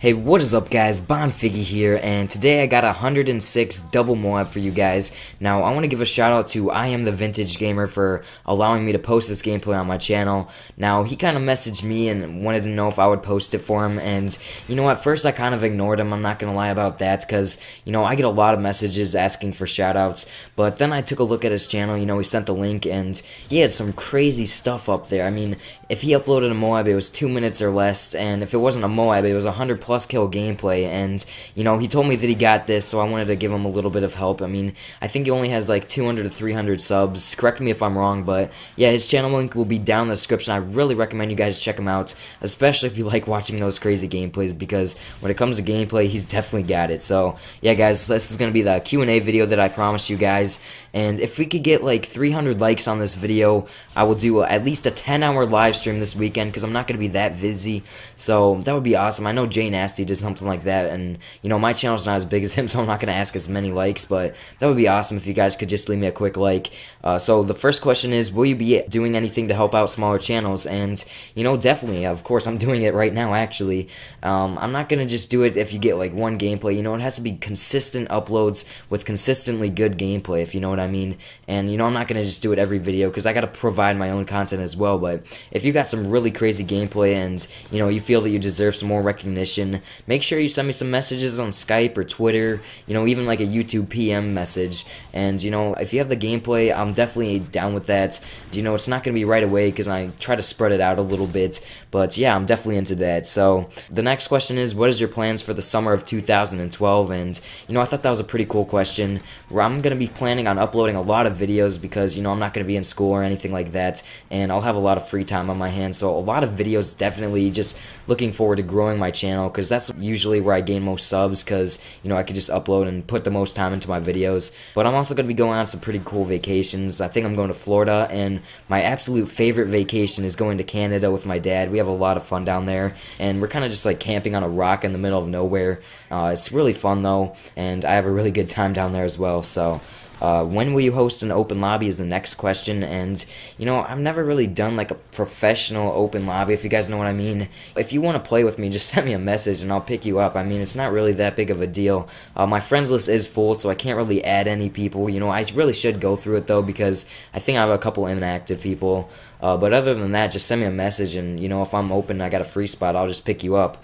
Hey, what is up guys, Bonfiggy here, and today I got 106 double Moab for you guys. Now, I want to give a shout out to I Am The Vintage Gamer for allowing me to post this gameplay on my channel. Now, he kind of messaged me and wanted to know if I would post it for him, and you know, at first I kind of ignored him, I'm not going to lie about that, because, you know, I get a lot of messages asking for shout outs, but then I took a look at his channel, you know, he sent the link, and he had some crazy stuff up there. I mean, if he uploaded a Moab, it was 2 minutes or less, and if it wasn't a Moab, it was 100 plus kill gameplay, and you know, he told me that he got this, so I wanted to give him a little bit of help. I mean, I think he only has like 200 to 300 subs, correct me if I'm wrong, but yeah, his channel link will be down in the description. I really recommend you guys check him out, especially if you like watching those crazy gameplays, because when it comes to gameplay, he's definitely got it. So yeah guys, this is going to be the Q&A video that I promised you guys, and if we could get like 300 likes on this video, I will do at least a 10-hour live stream this weekend, because I'm not going to be that busy, so that would be awesome. I know Jay Nasty did something like that, and you know, my channel's not as big as him, so I'm not going to ask as many likes, but that would be awesome if you guys could just leave me a quick like. So the first question is, will you be doing anything to help out smaller channels? And you know, definitely, of course, I'm doing it right now actually. I'm not going to just do it if you get like one gameplay, you know, it has to be consistent uploads with consistently good gameplay, if you know what I mean. And you know, I'm not going to just do it every video, because I got to provide my own content as well, but if you got some really crazy gameplay and you know, you feel that you deserve some more recognition, make sure you send me some messages on Skype or Twitter, you know, even like a YouTube PM message. And you know, if you have the gameplay, I'm definitely down with that. You know, it's not going to be right away, because I try to spread it out a little bit, but yeah, I'm definitely into that. So the next question is, what is your plans for the summer of 2012? And you know, I thought that was a pretty cool question, where I'm going to be planning on uploading a lot of videos, because you know, I'm not going to be in school or anything like that, and I'll have a lot of free time on my hands, so a lot of videos. Definitely just looking forward to growing my channel, because that's usually where I gain most subs, because you know, I could just upload and put the most time into my videos. But I'm also going to be going on some pretty cool vacations. I think I'm going to Florida, and my absolute favorite vacation is going to Canada with my dad. We have a lot of fun down there, and we're kind of just like camping on a rock in the middle of nowhere. It's really fun though, and I have a really good time down there as well. So when will you host an open lobby is the next question. And you know, I've never really done like a professional open lobby, if you guys know what I mean. If you want to play with me, just send me a message and I'll pick you up. I mean, it's not really that big of a deal. My friends list is full, so I can't really add any people. You know, I really should go through it though, because I think I have a couple inactive people. But other than that, just send me a message, and you know, if I'm open and I got a free spot, I'll just pick you up.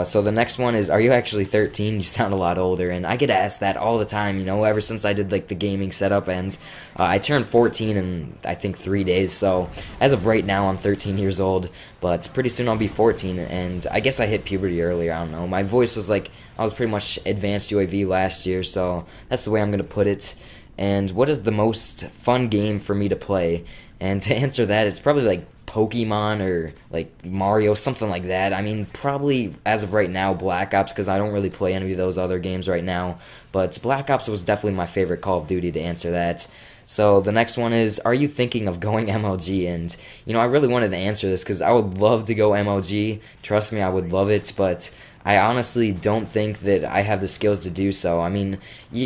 So the next one is, are you actually 13? You sound a lot older, and I get asked that all the time, you know, ever since I did like the gaming setup, and I turned 14 in I think 3 days, so as of right now I'm 13 years old, but pretty soon I'll be 14, and I guess I hit puberty earlier, I don't know. My voice was like, I was pretty much advanced UAV last year, so that's the way I'm going to put it. And what is the most fun game for me to play? And to answer that, it's probably like Pokemon or like Mario, something like that. I mean, probably as of right now, Black Ops, because I don't really play any of those other games right now. But Black Ops was definitely my favorite Call of Duty, to answer that. So the next one is, are you thinking of going MLG? And you know, I really wanted to answer this, because I would love to go MLG. Trust me, I would love it, but I honestly don't think that I have the skills to do so. I mean,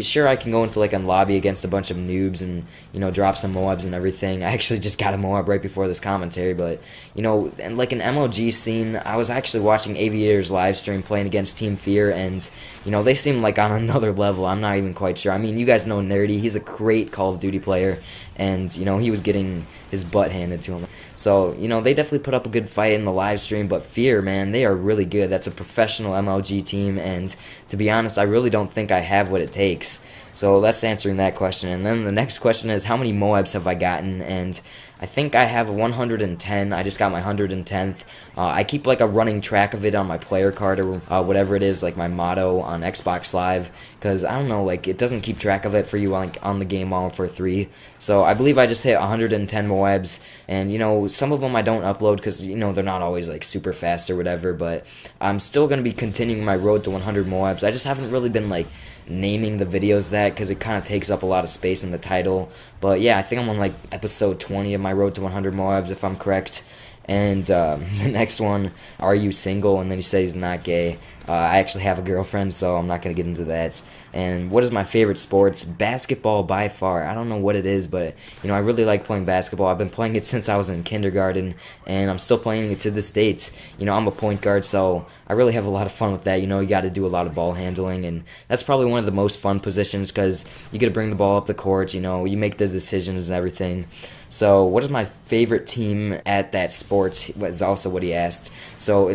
sure, I can go into like a lobby against a bunch of noobs and, you know, drop some Moabs and everything. I actually just got a Moab right before this commentary, but, you know, and like an MLG scene, I was actually watching Aviator's live stream playing against Team Fear, and, you know, they seem like on another level. I'm not even quite sure. I mean, you guys know Nerdy. He's a great Call of Duty player, and, you know, he was getting his butt handed to him. So, you know, they definitely put up a good fight in the live stream, but Fear, man, they are really good. That's a professional MLG team, and to be honest, I really don't think I have what it takes. So that's answering that question. And then the next question is, how many Moabs have I gotten? And I think I have 110. I just got my 110th. I keep like a running track of it on my player card, or whatever it is, like my motto on Xbox Live, because I don't know, like it doesn't keep track of it for you like on the game while I'm for 3. So I believe I just hit 110 Moabs, and you know, some of them I don't upload because, you know, they're not always like super fast or whatever, but I'm still going to be continuing my road to 100 Moabs. I just haven't really been like naming the videos that, because it kind of takes up a lot of space in the title. But yeah, I think I'm on like episode 20 of my road to 100 Moabs, if I'm correct. And the next one, are you single? And then he said he's not gay. I actually have a girlfriend, so I'm not going to get into that. And what is my favorite sports? Basketball by far. I don't know what it is, but I really like playing basketball. I've been playing it since I was in kindergarten, and I'm still playing it to this date. I'm a point guard, so I really have a lot of fun with that. You got to do a lot of ball handling, and that's probably one of the most fun positions because you get to bring the ball up the court. You make the decisions and everything. So, what is my favorite team at that sport? Was also what he asked. So,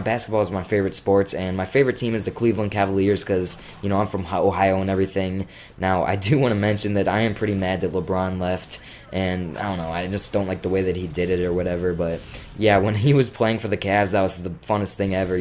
basketball is my favorite sports, and my favorite team is the Cleveland Cavaliers because I'm from Ohio and everything. Now, I do want to mention that I am pretty mad that LeBron left, and I don't know, I just don't like the way that he did it or whatever. But yeah, when he was playing for the Cavs, that was the funnest thing ever.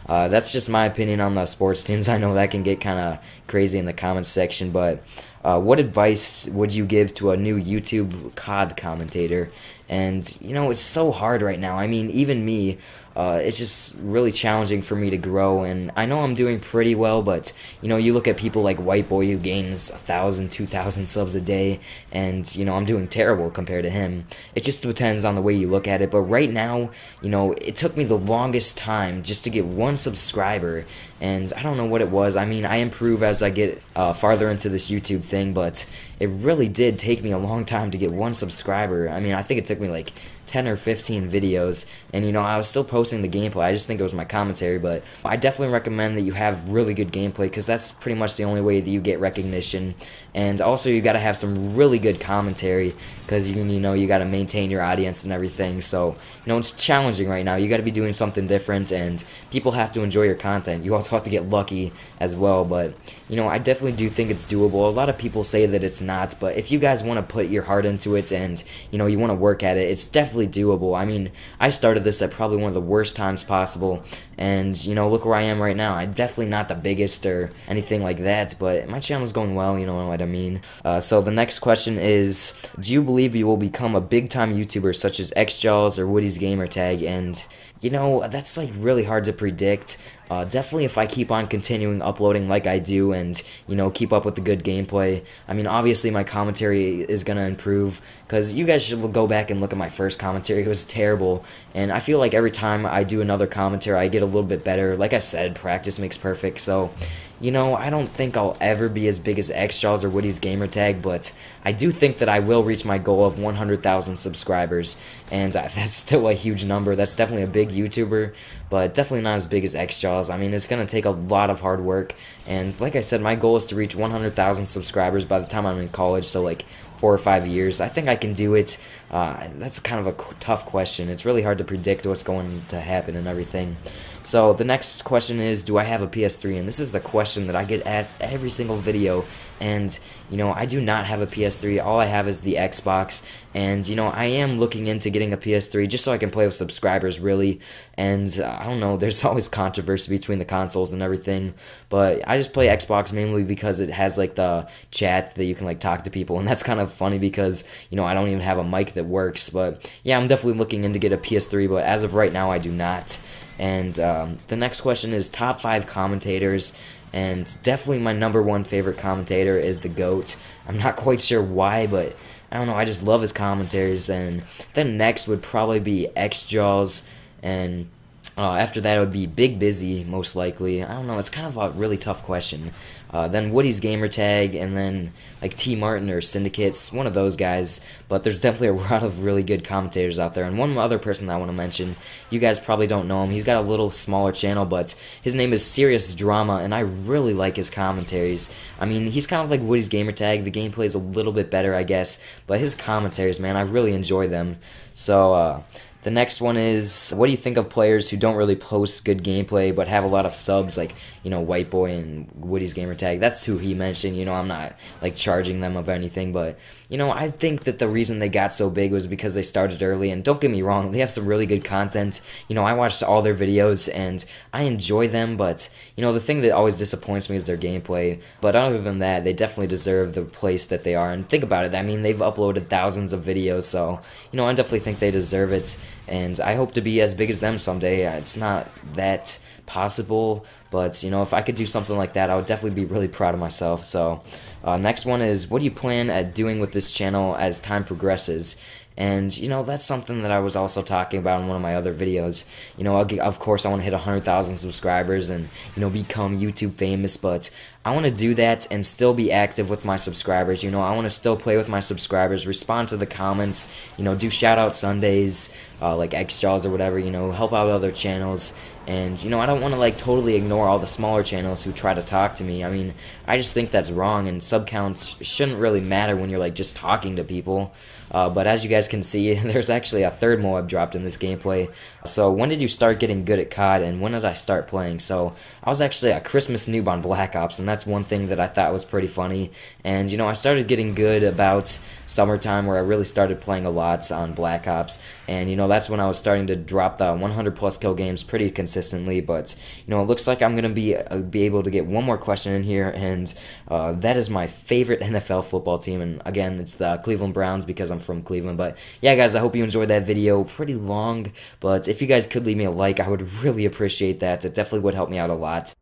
That's just my opinion on the sports teams. I know that can get kind of crazy in the comments section, but what advice would you give to a new YouTube COD commentator? And, it's so hard right now. I mean, even me, it's just really challenging for me to grow, and I know I'm doing pretty well, but, you look at people like White Boy who gains 1,000, 2,000 subs a day, and, I'm doing terrible compared to him. It just depends on the way you look at it, but right now, it took me the longest time just to get one subscriber, and I don't know what it was. I mean, I improve as I get farther into this YouTube thing, but it really did take me a long time to get one subscriber. I mean, I think it took me like 10 or 15 videos, and I was still posting the gameplay. I just think it was my commentary, but I definitely recommend that you have really good gameplay because that's pretty much the only way that you get recognition. And also you got to have some really good commentary because you got to maintain your audience and everything. So it's challenging right now. You got to be doing something different, and people have to enjoy your content. You also have to get lucky as well, but I definitely do think it's doable. A lot of people say that it's not, but if you guys want to put your heart into it and you want to work at it, it's definitely doable. I mean, I started this at probably one of the worst times possible, and look where I am right now. I'm definitely not the biggest or anything like that, but my channel's going well, you know what I mean. So the next question is, do you believe you will become a big time YouTuber such as XJaws or Woody's Gamertag? And that's like really hard to predict. Definitely if I keep on continuing uploading like I do and, keep up with the good gameplay. I mean, obviously my commentary is going to improve because you guys should go back and look at my first commentary. It was terrible, and I feel like every time I do another commentary, I get a little bit better. Like I said, practice makes perfect, so I don't think I'll ever be as big as XJaws or Woody's Gamertag, but I do think that I will reach my goal of 100,000 subscribers, and that's still a huge number. That's definitely a big YouTuber, but definitely not as big as XJaws. I mean, it's going to take a lot of hard work, and like I said, my goal is to reach 100,000 subscribers by the time I'm in college, so like 4 or 5 years. I think I can do it. That's kind of a tough question. It's really hard to predict what's going to happen and everything. So the next question is, do I have a PS3? And this is a question that I get asked every single video, and I do not have a PS3. All I have is the Xbox, and I am looking into getting a PS3 just so I can play with subscribers, really. And I don't know, there's always controversy between the consoles and everything, but I just play Xbox mainly because it has like the chat that you can like talk to people, and that's kind of funny because I don't even have a mic that works. But yeah, I'm definitely looking into get a PS3, but as of right now I do not. And the next question is top 5 commentators, and definitely my #1 favorite commentator is the GOAT. I'm not quite sure why, but I don't know, I just love his commentaries. And then next would probably be XJaws, and after that it would be Big Busy, most likely. I don't know, it's kind of a really tough question. Then Woody's Gamertag, and then like T Martin or Syndicates, one of those guys. But there's definitely a lot of really good commentators out there. And one other person I want to mention, you guys probably don't know him. He's got a little smaller channel, but his name is Serious Drama, and I really like his commentaries. I mean, he's kind of like Woody's Gamertag. The gameplay is a little bit better, I guess, but his commentaries, man, I really enjoy them. So, the next one is, what do you think of players who don't really post good gameplay but have a lot of subs, like, White Boy and Woody's Gamertag? That's who he mentioned. I'm not, like, charging them of anything, but, I think that the reason they got so big was because they started early, and don't get me wrong, they have some really good content. I watched all their videos, and I enjoy them, but, the thing that always disappoints me is their gameplay. But other than that, they definitely deserve the place that they are, and think about it, I mean, they've uploaded thousands of videos, so, I definitely think they deserve it. And I hope to be as big as them someday. It's not that possible, but, you know, if I could do something like that, I would definitely be really proud of myself. So, next one is, what do you plan at doing with this channel as time progresses? And, you know, that's something that I was also talking about in one of my other videos. You know, of course, I want to hit 100,000 subscribers and, you know, become YouTube famous, but I want to do that and still be active with my subscribers. You know, I want to still play with my subscribers, respond to the comments, you know, do shout-out Sundays, like X-Jaws or whatever, you know, help out other channels. And, you know, I don't want to, like, totally ignore all the smaller channels who try to talk to me. I mean, I just think that's wrong, and sub counts shouldn't really matter when you're, like, just talking to people. But as you guys can see, there's actually a third Moab dropped in this gameplay. So when did you start getting good at COD, and when did I start playing? So I was actually a Christmas noob on Black Ops, and that's one thing that I thought was pretty funny. And, you know, I started getting good about summertime, where I really started playing a lot on Black Ops. And, you know, that's when I was starting to drop the 100 plus kill games pretty consistently. But, you know, it looks like I'm going to be able to get one more question in here, and that is my favorite NFL football team. And again, it's the Cleveland Browns because I'm from Cleveland. But yeah, guys, I hope you enjoyed that video. Pretty long, but if you guys could leave me a like, I would really appreciate that. It definitely would help me out a lot.